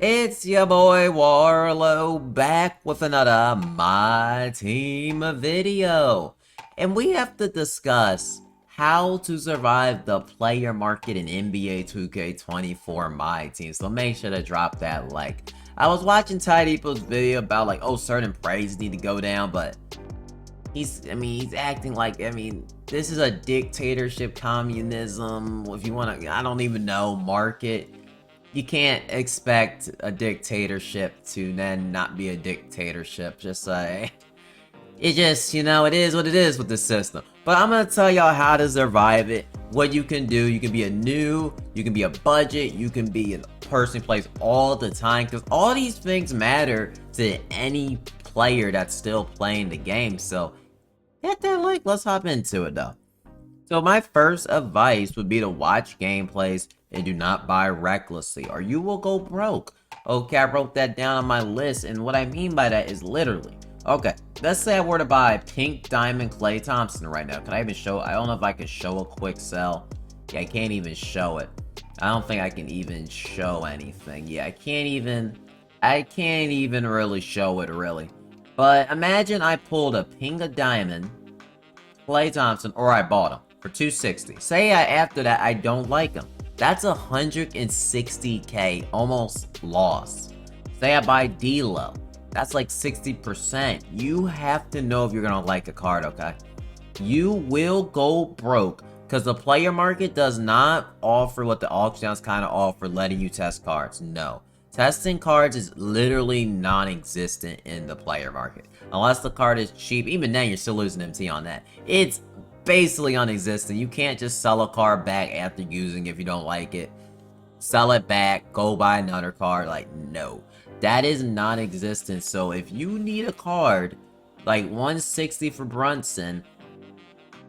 It's your boy Warlow back with another My Team video. And we have to discuss how to survive the player market in NBA 2k24 My Team. So make sure to drop that like. I was watching Tidypo's video about like, oh, certain praise need to go down, but he's acting like, this is a dictatorship, communism, if you want to, I don't even know, market. You can't expect a dictatorship to then not be a dictatorship. Just like, it just, it is what it is with this system. But I'm gonna tell y'all how to survive it, what you can do. You can be you can be a budget, you can be a person who plays all the time, because all these things matter to any player that's still playing the game. So hit that link, let's hop into it though. So my first advice would be to watch gameplays and do not buy recklessly, or you will go broke. Okay, I wrote that down on my list, and what I mean by that is literally, okay, let's say I were to buy Pink Diamond Klay Thompson right now. Can I even show? I don't know if I can show a quick sell. Yeah, I can't even show it. I don't think I can even show anything. Yeah, I can't even really show it really. But imagine I pulled a Pink Diamond Klay Thompson, or I bought him for 260. Say after that I don't like him. That's 160k almost lost. Say I buy D-Lo. That's like 60%. You have to know if you're gonna like a card, okay? You will go broke because the player market does not offer what the auction house kind of offer, letting you test cards. No. Testing cards is literally non-existent in the player market. Unless the card is cheap, even then you're still losing MT on that. It's basically non-existent. You can't just sell a card back after using it if you don't like it. Sell it back, go buy another card. Like, no. That is non-existent. So if you need a card, like 160 for Brunson,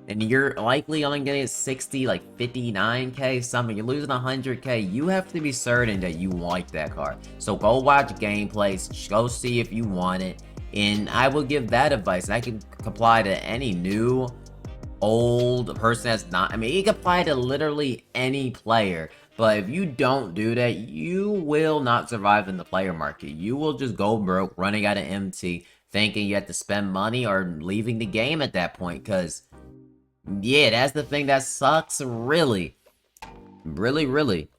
and you're likely only getting 60, like 59k something, you're losing 100k, you have to be certain that you like that card. So go watch gameplays, go see if you want it, and I will give that advice. And I can apply to any new, old person that's not, it can apply to literally any player. But if you don't do that, you will not survive in the player market. You will just go broke, running out of MT, thinking you have to spend money or leaving the game at that point, because yeah, that's the thing that sucks, really. Really.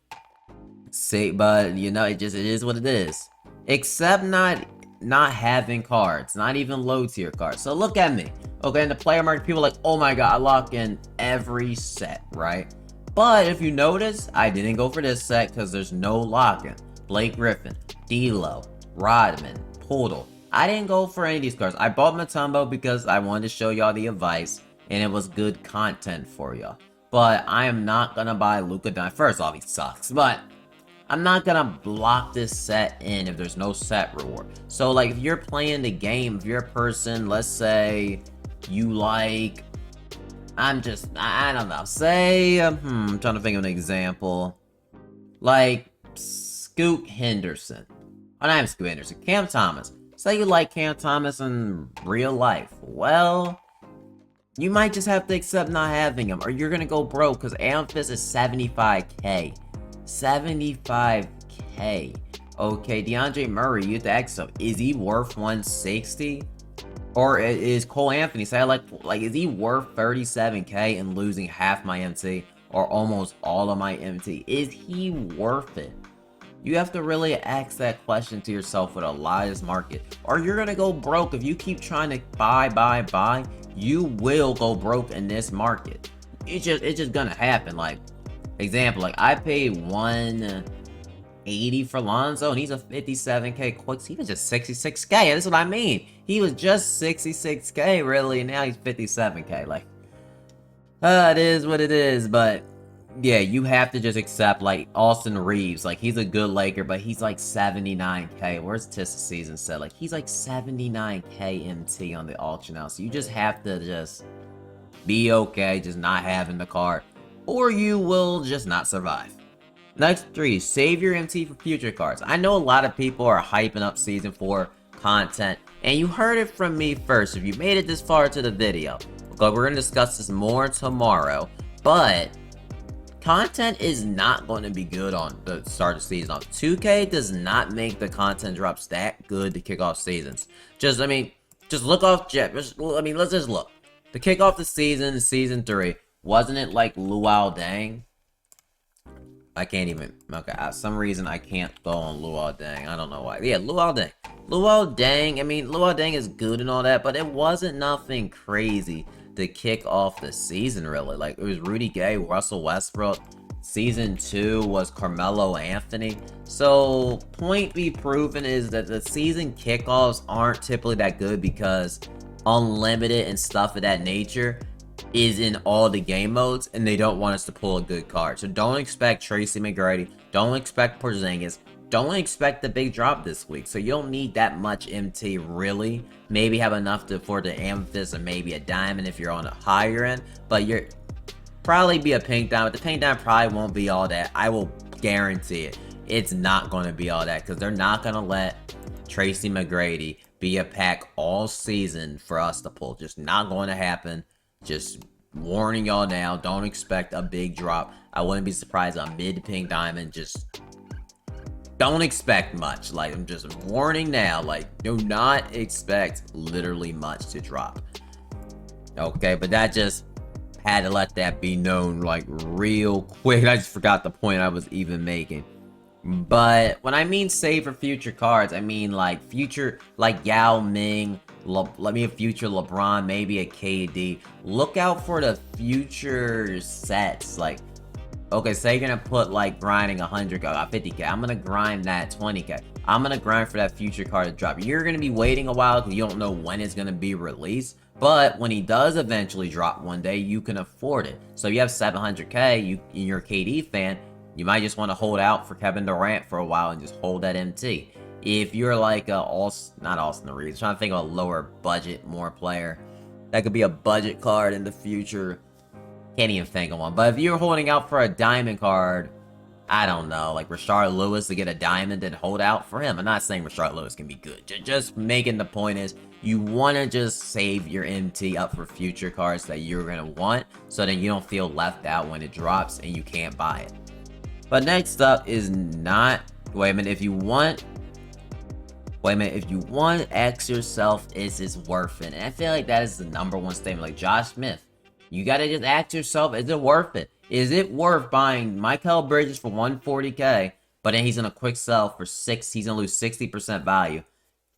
See, but it is what it is. Except not having cards, not even low tier cards. So look at me. Okay, in the player market, people are like, oh my god, I lock in every set, right? But if you notice, I didn't go for this set because there's no lock-in. Blake Griffin, D'Lo, Rodman, Poeltl. I didn't go for any of these cards. I bought Mutombo because I wanted to show y'all the advice, and it was good content for y'all. But I am not gonna buy Luka Doncic. First off, he sucks, but I'm not gonna block this set in if there's no set reward. So like, if you're playing the game, if you're a person, let's say you like, I don't know, say, I'm trying to think of an example, like Scoot Henderson. Oh, not Scoot Henderson, Cam Thomas. Say you like Cam Thomas in real life. Well, you might just have to accept not having him, or you're gonna go broke, because Amethyst is 75k. 75k. Okay, DeAndre Murray, you have to ask him, is he worth 160? Or is Cole Anthony, say like is he worth 37k and losing half my MT, or almost all of my MT? Is he worth it? You have to really ask that question to yourself with a lot of this market, or you're gonna go broke. If you keep trying to buy, you will go broke in this market. It's just gonna happen. Like, example, like I paid 180 for Lonzo, and he's a 57k quick. He was just 66k. That's what I mean. He was just 66k really, and now he's 57k. Like, it is what it is. But yeah, you have to just accept, like Austin Reeves, like he's a good Laker, but he's like 79k. Where's Tissa season set? Like, he's like 79k MT on the auction house. So you just have to just be okay just not having the card, or you will just not survive. Next 3, save your MT for future cards. I know a lot of people are hyping up Season 4 content, and you heard it from me first if you made it this far to the video. Okay, we're going to discuss this more tomorrow, but content is not going to be good on the start of season. 2K does not make the content drops that good to kick off seasons. Just look off Jet. Let's just look. To kick off the season 3, wasn't it like Luau Dang? I can't even, okay, some reason I can't go on Luau Dang. I don't know why. Yeah, Luau Dang. Luau Dang, Luau Dang is good and all that, but it wasn't nothing crazy to kick off the season, really. Like, it was Rudy Gay, Russell Westbrook. Season 2 was Carmelo Anthony. So, point be proven is that the season kickoffs aren't typically that good because Unlimited and stuff of that nature is in all the game modes, and they don't want us to pull a good card. So don't expect Tracy McGrady, don't expect Porzingis, don't expect the big drop this week. So you don't need that much MT, really. Maybe have enough to afford the Amethyst or maybe a Diamond if you're on a higher end, but you're probably be a Pink Diamond. The Pink Diamond probably won't be all that. I will guarantee it. It's not going to be all that because they're not going to let Tracy McGrady be a pack all season for us to pull. Just not going to happen. Just warning y'all now, don't expect a big drop. I wouldn't be surprised on mid Pink Diamond. Just don't expect much. Like, I'm just warning now. Like, do not expect literally much to drop. Okay, but that just had to let that be known, like, real quick. I just forgot the point I was even making. But when I mean save for future cards, I mean like future, like Yao Ming, future LeBron, maybe a KD. Look out for the future sets. Like, okay, say you're gonna put like grinding 100k, 50k. I'm gonna grind that 20k. I'm gonna grind for that future card to drop. You're gonna be waiting a while because you don't know when it's gonna be released. But when he does eventually drop one day, you can afford it. So if you have 700k, you're a KD fan. You might just want to hold out for Kevin Durant for a while and just hold that MT. If you're like not Austin Reeves, trying to think of a lower budget, more player, that could be a budget card in the future. Can't even think of one. But if you're holding out for a diamond card, I don't know, like Rashard Lewis to get a diamond and hold out for him. I'm not saying Rashard Lewis can be good. Just making the point is you want to just save your MT up for future cards that you're going to want so that you don't feel left out when it drops and you can't buy it. But next up is if you want, ask yourself, is this worth it? And I feel like that is the #1 statement. Like Josh Smith, you gotta just ask yourself, is it worth it? Is it worth buying Mikal Bridges for 140k, but then he's gonna quick sell for he's gonna lose 60% value?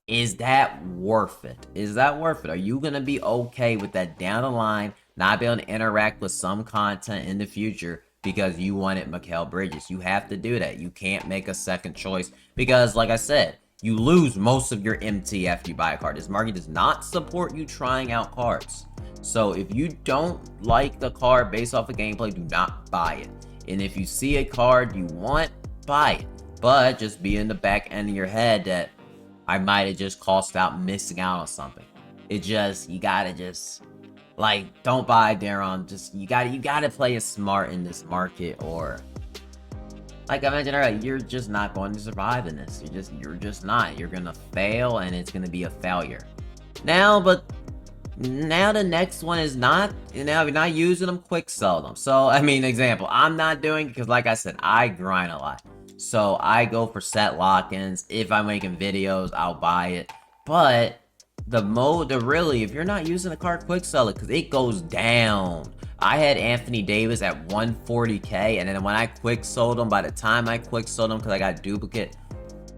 Is that worth it? Is that worth it? Are you gonna be okay with that down the line, not be able to interact with some content in the future because you wanted Mikal Bridges? You have to do that. You can't make a second choice because, like I said, you lose most of your MT after you buy a card. This market does not support you trying out cards. So if you don't like the card based off of gameplay, do not buy it. And if you see a card you want, buy it. But just be in the back end of your head that I might have just cost out missing out on something. You gotta like, don't buy Daron. You gotta play it smart in this market, or like I mentioned earlier, you're just not going to survive in this. You're just not. You're gonna fail, and it's gonna be a failure. Now the next one is not. If you're not using them, quick sell them. So example, I'm not doing it because, like I said, I grind a lot. So I go for set lock-ins. If I'm making videos, I'll buy it. But if you're not using the card, quick sell it because it goes down. I had Anthony Davis at 140k, and then when I quick sold him, by the time I quick sold him because I got duplicate,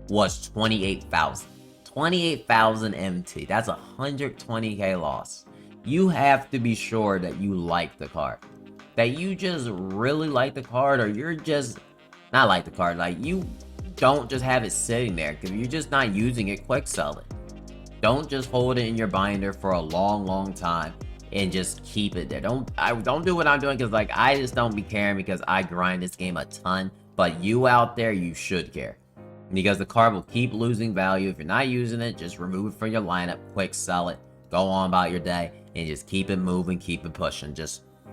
was 28,000. 28,000 MT. That's 120k loss. You have to be sure that you like the card. That you just really like the card, or you're just not like the card. Like, you don't just have it sitting there because you're just not using it, quick sell it. Don't just hold it in your binder for a long time and just keep it there. Don't do what I'm doing because, like, I just don't be caring because I grind this game a ton. But you out there, you should care because the card will keep losing value. If you're not using it, just remove it from your lineup, quick sell it, go on about your day, and just keep it moving, keep it pushing.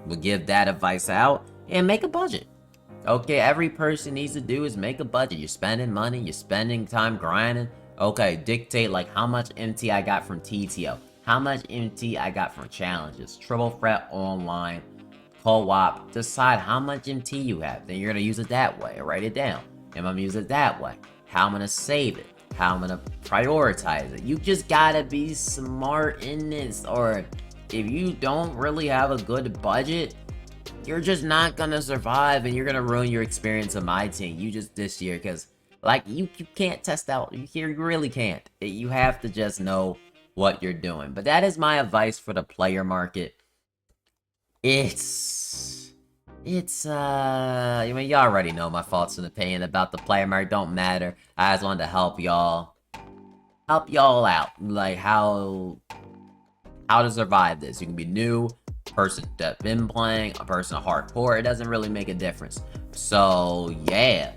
We'll give that advice out and make a budget. Okay, every person needs to do is make a budget. You're spending money, you're spending time grinding. Okay, dictate like how much MT I got from TTO, how much MT I got from challenges, triple threat online, co-op, decide how much MT you have. Then you're gonna use it that way. Write it down. I'm gonna use it that way. How I'm gonna save it. How I'm gonna prioritize it. You just gotta be smart in this, or if you don't really have a good budget, you're just not gonna survive, and you're gonna ruin your experience of my team. You just this year, because like you can't test out. You really can't. You have to just know what you're doing. But that is my advice for the player market. I mean, y'all already know my thoughts and opinion about the player market. Don't matter. I just wanted to help y'all out, like how to survive this. You can be new, person that's been playing, a person hardcore. It doesn't really make a difference. So yeah,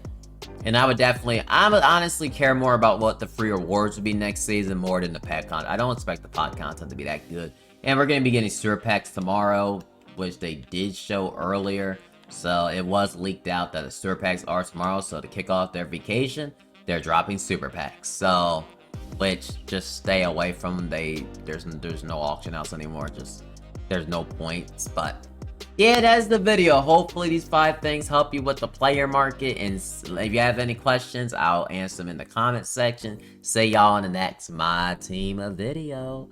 and I would honestly care more about what the free rewards would be next season more than the pack content. I don't expect the pod content to be that good, and we're gonna be getting sewer packs tomorrow, which they did show earlier. So it was leaked out that the sewer packs are tomorrow. So to kick off their vacation, they're dropping super packs. So, which just stay away from. There's no auction house anymore. Just there's no points. But yeah, that's the video. Hopefully these 5 things help you with the player market. And if you have any questions, I'll answer them in the comment section. See y'all in the next My Team video.